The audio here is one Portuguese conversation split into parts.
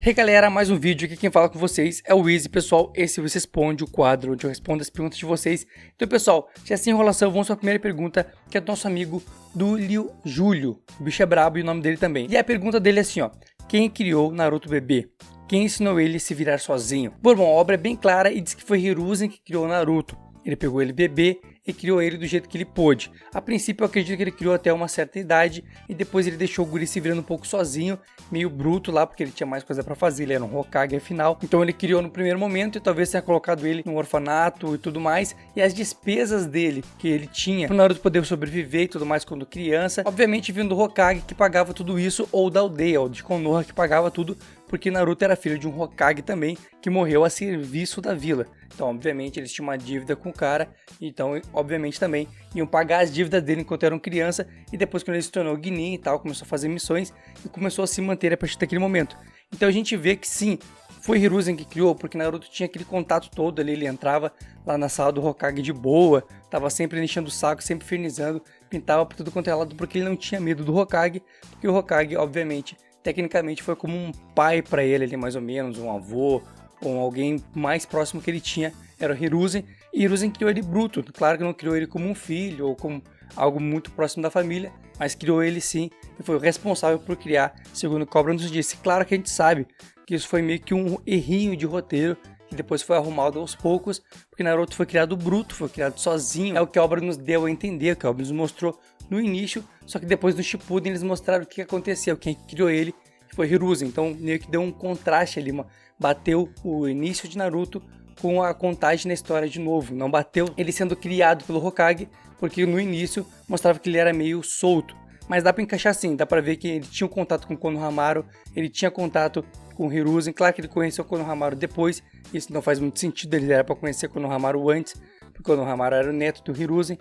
Hey galera, mais um vídeo aqui, quem fala com vocês é o Easy, pessoal. Esse é o Você Responde, o quadro onde eu respondo as perguntas de vocês. Então pessoal, já sem enrolação, vamos para a primeira pergunta, que é do nosso amigo Dúlio Júlio. O bicho é brabo e o nome dele também. E a pergunta dele é assim, ó: quem criou Naruto bebê? Quem ensinou ele a se virar sozinho? Bom, a obra é bem clara e diz que foi Hiruzen que criou Naruto. Ele pegou ele bebê e criou ele do jeito que ele pôde. A princípio eu acredito que ele criou até uma certa idade e depois ele deixou o guri se virando um pouco sozinho, meio bruto lá, porque ele tinha mais coisa pra fazer, ele era um Hokage afinal. Então ele criou no primeiro momento e talvez tenha colocado ele num orfanato e tudo mais. E as despesas dele que ele tinha pro Naruto poder sobreviver e tudo mais quando criança, obviamente vindo do Hokage que pagava tudo isso, ou da aldeia, ou de Konoha que pagava tudo, porque Naruto era filho de um Hokage também, que morreu a serviço da vila. Então, obviamente, eles tinham uma dívida com o cara, então, obviamente, também iam pagar as dívidas dele enquanto eram criança, e depois, quando ele se tornou Genin e tal, começou a fazer missões, e começou a se manter a partir daquele momento. Então, a gente vê que, sim, foi Hiruzen que criou, porque Naruto tinha aquele contato todo ali, ele entrava lá na sala do Hokage de boa, tava sempre enchendo o saco, sempre infernizando, pintava por tudo quanto é lado, porque ele não tinha medo do Hokage, porque o Hokage, obviamente, tecnicamente foi como um pai para ele ali, mais ou menos, um avô, ou alguém mais próximo que ele tinha, era o Hiruzen, e Hiruzen criou ele bruto. Claro que não criou ele como um filho, ou como algo muito próximo da família, mas criou ele sim, e foi o responsável por criar, segundo Cobra nos disse. Claro que a gente sabe que isso foi meio que um errinho de roteiro, que depois foi arrumado aos poucos, porque Naruto foi criado bruto, foi criado sozinho, é o que a obra nos deu a entender, o que a obra nos mostrou no início, só que depois no Shippuden eles mostraram o que aconteceu, quem criou ele, que foi Hiruzen. Então meio que deu um contraste ali, bateu o início de Naruto com a contagem na história de novo, não bateu ele sendo criado pelo Hokage, porque no início mostrava que ele era meio solto, mas dá pra encaixar assim, dá pra ver que ele tinha um contato com Konohamaru, ele tinha contato com Hiruzen. Claro que ele conheceu Konohamaru depois, isso não faz muito sentido, ele era pra conhecer Konohamaru antes, porque Konohamaru era o neto do Hiruzen,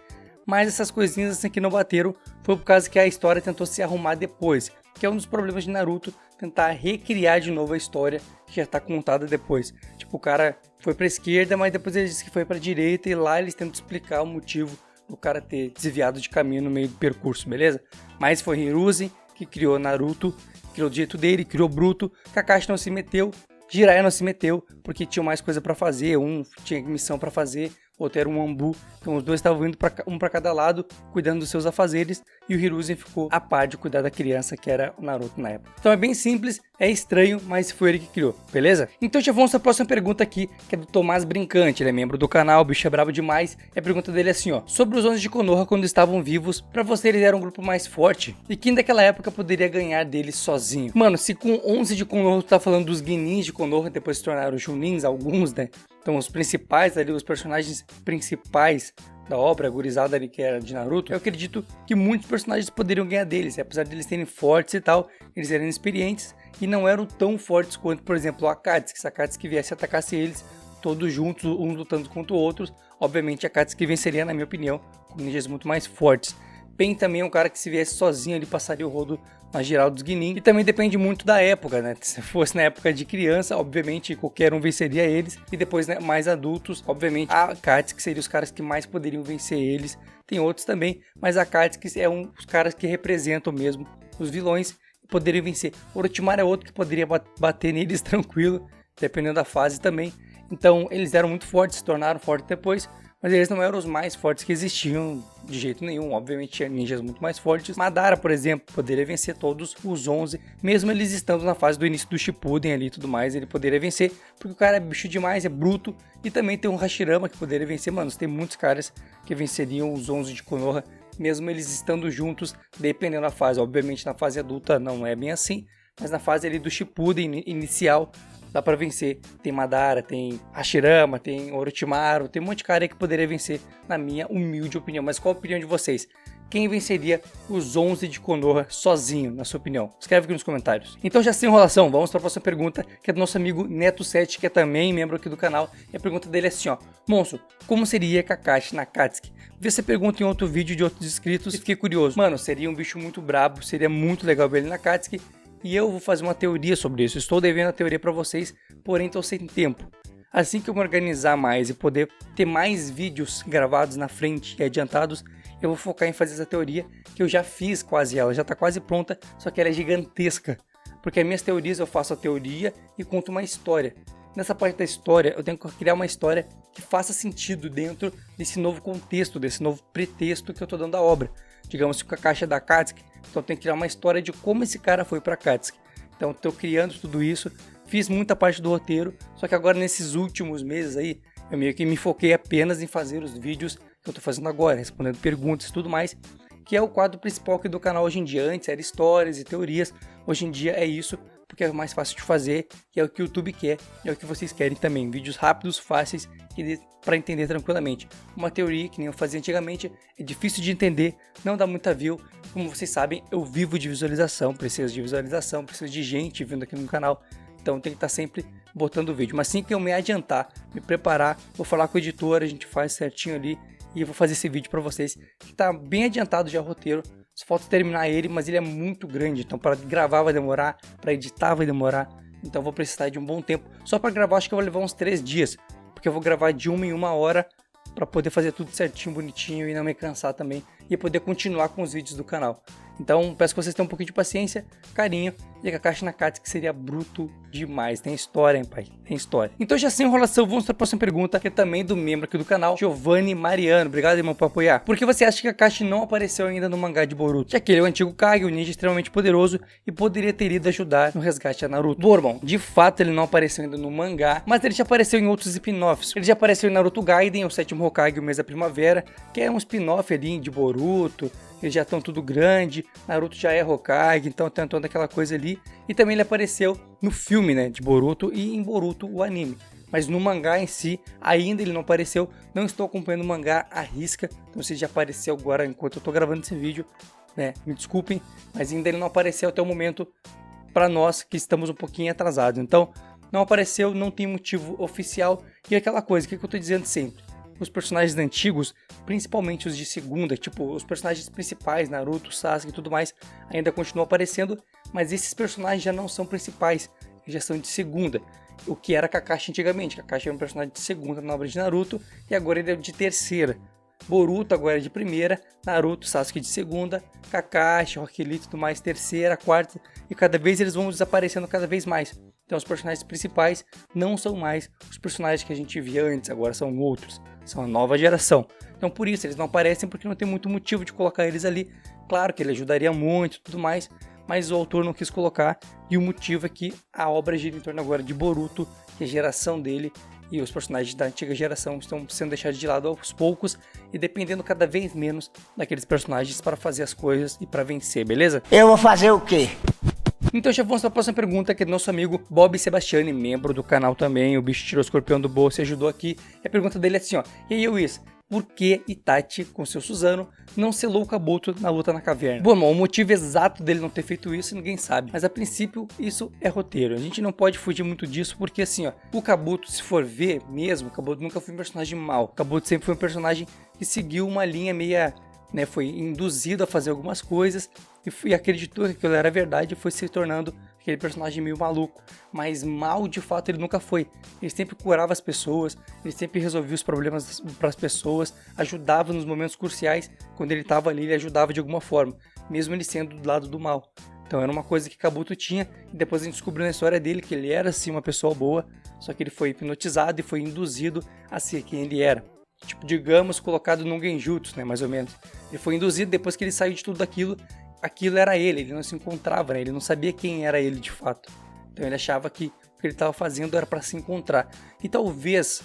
mas essas coisinhas assim que não bateram foi por causa que a história tentou se arrumar depois, que é um dos problemas de Naruto, tentar recriar de novo a história que já tá contada depois. Tipo, o cara foi pra esquerda, mas depois ele disse que foi pra direita, e lá eles tentam explicar o motivo do cara ter desviado de caminho no meio do percurso, beleza? Mas foi Hiruzen que criou Naruto, criou do jeito dele, criou bruto. Kakashi não se meteu, Jiraiya não se meteu, porque tinha mais coisa pra fazer, um tinha missão pra fazer, outro era um Anbu, então os dois estavam indo um pra cada lado, cuidando dos seus afazeres, e o Hiruzen ficou a par de cuidar da criança, que era o Naruto na época. Então é bem simples, é estranho, mas foi ele que criou, beleza? Então já vamos para a próxima pergunta aqui, que é do Tomás Brincante, ele é membro do canal, o bicho é brabo demais, e a pergunta dele é assim, ó: sobre os 11 de Konoha quando estavam vivos, pra você eles eram um grupo mais forte, e quem daquela época poderia ganhar deles sozinho? Mano, se com 11 de Konoha tu tá falando dos Genins de Konoha, depois se tornaram Chunins, alguns, né? Então os principais ali, os personagens principais da obra, a gurizada ali que era de Naruto, eu acredito que muitos personagens poderiam ganhar deles, apesar de eles serem fortes e tal, eles eram experientes e não eram tão fortes quanto, por exemplo, o Akatsuki. Se a Akatsuki viesse e atacasse eles, todos juntos, uns lutando contra outros, obviamente a Akatsuki venceria, na minha opinião, com ninjas muito mais fortes. Pain também é um cara que se viesse sozinho ele passaria o rodo na geral dos Genin, e também depende muito da época, né? Se fosse na época de criança, obviamente qualquer um venceria eles, e depois, né, mais adultos, obviamente a Akatsuki seria os caras que mais poderiam vencer eles. Tem outros também, mas a Akatsuki é um dos caras que representam mesmo os vilões e poderiam vencer. Orochimaru é outro que poderia bater neles tranquilo, dependendo da fase também. Então eles eram muito fortes, se tornaram fortes depois, mas eles não eram os mais fortes que existiam de jeito nenhum. Obviamente tinha ninjas muito mais fortes. Madara, por exemplo, poderia vencer todos os 11, mesmo eles estando na fase do início do Shippuden ali e tudo mais, ele poderia vencer, porque o cara é bicho demais, é bruto, e também tem um Hashirama que poderia vencer. Mano, tem muitos caras que venceriam os 11 de Konoha, mesmo eles estando juntos, dependendo da fase. Obviamente na fase adulta não é bem assim, mas na fase ali do Shippuden inicial, dá pra vencer. Tem Madara, tem Hashirama, tem Orochimaru, tem um monte de cara aí que poderia vencer, na minha humilde opinião. Mas qual a opinião de vocês? Quem venceria os 11 de Konoha sozinho, na sua opinião? Escreve aqui nos comentários. Então, já sem enrolação, vamos para a próxima pergunta, que é do nosso amigo Neto7, que é também membro aqui do canal. E a pergunta dele é assim, ó: Monstro, como seria Kakashi na Akatsuki? Vi essa pergunta em outro vídeo de outros inscritos e fiquei curioso. Mano, seria um bicho muito brabo, seria muito legal ver ele na Akatsuki. E eu vou fazer uma teoria sobre isso. Estou devendo a teoria para vocês, porém estou sem tempo. Assim que eu me organizar mais e poder ter mais vídeos gravados na frente e adiantados, eu vou focar em fazer essa teoria, que eu já fiz quase ela, já está quase pronta, só que ela é gigantesca. Porque as minhas teorias eu faço a teoria e conto uma história. Nessa parte da história, eu tenho que criar uma história que faça sentido dentro desse novo contexto, desse novo pretexto que eu estou dando à obra. Digamos que a caixa é da Akatsuki, então eu tenho que criar uma história de como esse cara foi para Akatsuki. Então estou criando tudo isso, fiz muita parte do roteiro, só que agora nesses últimos meses aí, eu meio que me foquei apenas em fazer os vídeos que eu estou fazendo agora, respondendo perguntas e tudo mais, que é o quadro principal aqui do canal hoje em dia. Antes era histórias e teorias, hoje em dia é isso, porque é o mais fácil de fazer, que é o que o YouTube quer, e é o que vocês querem também, vídeos rápidos, fáceis e para entender tranquilamente. Uma teoria que nem eu fazia antigamente é difícil de entender, não dá muita view, como vocês sabem, eu vivo de visualização, preciso de gente vindo aqui no canal, então tem que estar sempre botando vídeo. Mas assim que eu me adiantar, me preparar, vou falar com o editor, a gente faz certinho ali e eu vou fazer esse vídeo para vocês, que tá bem adiantado já o roteiro. Só falta terminar ele, mas ele é muito grande, então para gravar vai demorar, para editar vai demorar, então vou precisar de um bom tempo. Só para gravar acho que eu vou levar uns 3 dias, porque eu vou gravar de 1 em 1 hora para poder fazer tudo certinho, bonitinho e não me cansar também e poder continuar com os vídeos do canal. Então peço que vocês tenham um pouquinho de paciência, carinho, e a Kakashi na Akatsuki seria bruto demais. Tem história, hein, pai? Tem história. Então já sem enrolação, vamos para a próxima pergunta, que é também do membro aqui do canal, Giovanni Mariano. Obrigado, irmão, por apoiar. Por que você acha que a Kakashi não apareceu ainda no mangá de Boruto? Já que ele é o antigo Kage, um ninja extremamente poderoso e poderia ter ido ajudar no resgate a Naruto. Bom, irmão, de fato ele não apareceu ainda no mangá, mas ele já apareceu em outros spin-offs. Ele já apareceu em Naruto Gaiden, o sétimo Hokage, o mês da primavera, que é um spin-off ali de Boruto. Eles já estão tudo grande, Naruto já é Hokage, então tem toda aquela coisa ali. E também ele apareceu no filme, né, de Boruto e em Boruto, o anime. Mas no mangá em si, ainda ele não apareceu. Não estou acompanhando o mangá à risca, então se já apareceu agora enquanto eu estou gravando esse vídeo, né, me desculpem, mas ainda ele não apareceu até o momento para nós que estamos um pouquinho atrasados. Então, não apareceu, não tem motivo oficial. E aquela coisa, o que eu estou dizendo sempre? Os personagens antigos, principalmente os de segunda, tipo os personagens principais, Naruto, Sasuke e tudo mais, ainda continuam aparecendo, mas esses personagens já não são principais, já são de segunda. O que era Kakashi antigamente. Kakashi era um personagem de segunda na obra de Naruto e agora ele é de terceira. Boruto agora é de primeira, Naruto, Sasuke de segunda, Kakashi, Rock Lee e tudo mais, terceira, quarta, e cada vez eles vão desaparecendo cada vez mais. Então os personagens principais não são mais os personagens que a gente via antes, agora são outros, são a nova geração. Então por isso eles não aparecem, porque não tem muito motivo de colocar eles ali. Claro que ele ajudaria muito e tudo mais, mas o autor não quis colocar, e o motivo é que a obra gira em torno agora de Boruto, que é a geração dele, e os personagens da antiga geração estão sendo deixados de lado aos poucos e dependendo cada vez menos daqueles personagens para fazer as coisas e para vencer, beleza? Eu vou fazer o quê? Então já vamos para a próxima pergunta, que é do nosso amigo Bob Sebastiani, membro do canal também. O bicho tirou o escorpião do bolso e ajudou aqui. E a pergunta dele é assim, ó: e aí, Luiz, por que Itachi, com seu Suzano, não selou o Kabuto na luta na caverna? Bom, irmão, o motivo exato dele não ter feito isso ninguém sabe, mas a princípio isso é roteiro. A gente não pode fugir muito disso, porque assim, ó, o Kabuto, se for ver mesmo, o Kabuto nunca foi um personagem mau. O Kabuto sempre foi um personagem que seguiu uma linha meia, né, foi induzido a fazer algumas coisas e acreditou que aquilo era verdade e foi se tornando aquele personagem meio maluco, mas mal de fato ele nunca foi. Ele sempre curava as pessoas, ele sempre resolvia os problemas para as pessoas, ajudava nos momentos cruciais. Quando ele estava ali, ele ajudava de alguma forma, mesmo ele sendo do lado do mal. Então era uma coisa que Kabuto tinha, e depois a gente descobriu na história dele que ele era sim uma pessoa boa, só que ele foi hipnotizado e foi induzido a ser quem ele era. Tipo, digamos, colocado num genjutsu, né, mais ou menos. Ele foi induzido depois que ele saiu de tudo aquilo era ele não se encontrava, né? Ele não sabia quem era ele de fato. Então ele achava que o que ele estava fazendo era para se encontrar. E talvez,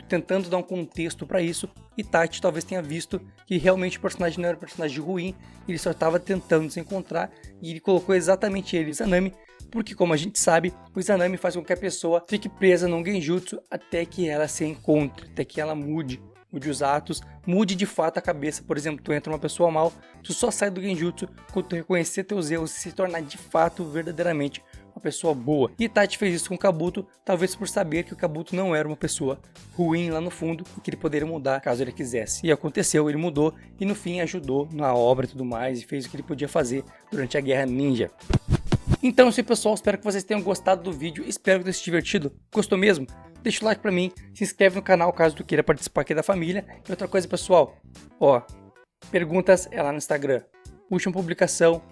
tentando dar um contexto para isso, Itachi talvez tenha visto que realmente o personagem não era um personagem ruim, ele só estava tentando se encontrar, e ele colocou exatamente ele, Izanami, porque como a gente sabe, o Izanami faz com que a pessoa fique presa num genjutsu até que ela se encontre, até que ela mude os atos, mude de fato a cabeça. Por exemplo, tu entra uma pessoa mal, tu só sai do genjutsu quando tu reconhecer teus erros e se tornar de fato, verdadeiramente, uma pessoa boa. E Itachi fez isso com o Kabuto, talvez por saber que o Kabuto não era uma pessoa ruim lá no fundo e que ele poderia mudar caso ele quisesse. E aconteceu, ele mudou e no fim ajudou na obra e tudo mais e fez o que ele podia fazer durante a Guerra Ninja. Então, assim, pessoal, espero que vocês tenham gostado do vídeo, espero que tenham se divertido. Gostou mesmo? Deixa o like pra mim, se inscreve no canal caso tu queira participar aqui da família. E outra coisa, pessoal, ó, perguntas é lá no Instagram. Última publicação,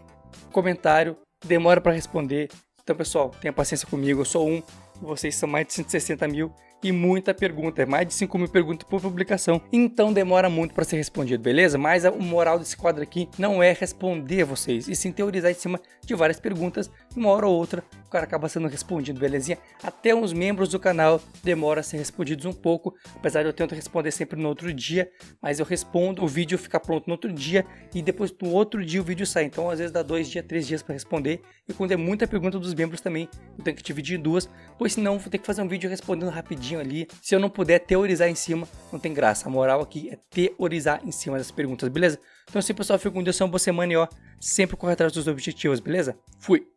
comentário, demora pra responder, Então, pessoal, tenha paciência comigo, eu sou um, vocês são mais de 160 mil e muita pergunta, é mais de 5 mil perguntas por publicação, então demora muito para ser respondido, beleza? Mas o moral desse quadro aqui não é responder vocês, e sim teorizar em cima de várias perguntas, e uma hora ou outra o cara acaba sendo respondido, belezinha? Até os membros do canal demoram a ser respondidos um pouco, apesar de eu tento responder sempre no outro dia, mas eu respondo, o vídeo fica pronto no outro dia, e depois no outro dia o vídeo sai, então às vezes dá 2 dias, 3 dias para responder, e quando é muita pergunta dos membros também, eu tenho que dividir em duas, pois senão vou ter que fazer um vídeo respondendo rapidinho ali. Se eu não puder teorizar em cima, não tem graça. A moral aqui é teorizar em cima das perguntas, beleza? Então assim, pessoal, fico com Deus, uma boa semana e ó, sempre correr atrás dos objetivos, beleza? Fui!